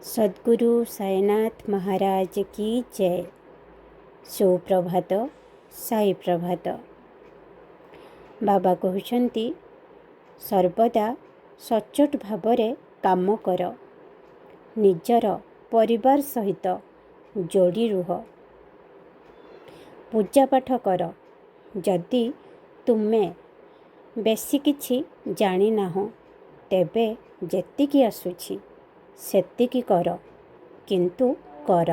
सद्गुरु साईनाथ महाराज की जय। सुप्रभात, साई प्रभात। बाबा कहते सर्वदा सचोट भावरे काम कर, निजर परिवार सहित जोड़ी रुह, पूजा पाठ कर। जदि तुमे बेसी किछि जानी नाहो तेबे जेतिकी आसुछि सेतिकी कर, किंतु कर।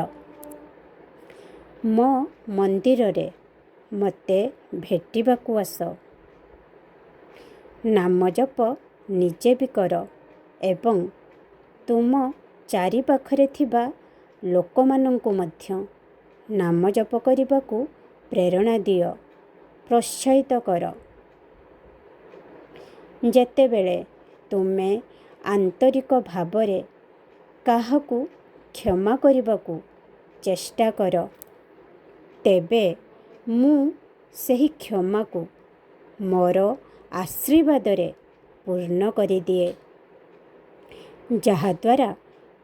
मो मंदिर रे मते भेटिबाकू आस। नाम जप निजे भी कर एवं तुम चारि पाखरे थिबा लोकमानंकु मध्य नाम जप करिबाकू प्रेरणा दियो, प्रोत्साहित कर। जेतेबेले तुमे आंतरिक भावरे काहाकू क्षमा करिबाकू चेष्टा कर, तेबे मु सेही क्षमा को मोर आशीर्वाद रे पूर्ण करि दिए, जहाद्वारा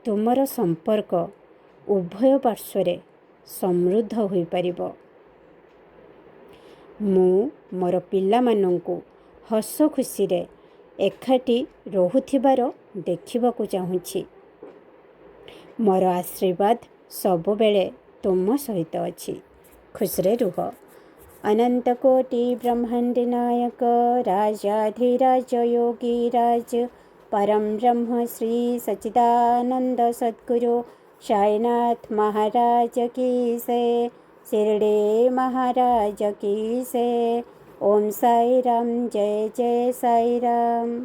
तुमर संपर्क उभय पार्श्वरे समृद्ध होई परिबो। मु मोर पिला मानंकु हस खुशी रे एकाठी रहुथिबार देखिबाकू चाहुछि। मोर आशीर्वाद सब बेले तुम सहित अछि। खुशरे रुह। अनंत कोटि ब्रह्मांड नायक राजाधिराज योगी राज परम ब्रह्म श्री सच्चिदानंद सद्गुरु साईनाथ महाराज की से, शिरडी महाराज की से। ओम साई राम, जय जय साई राम।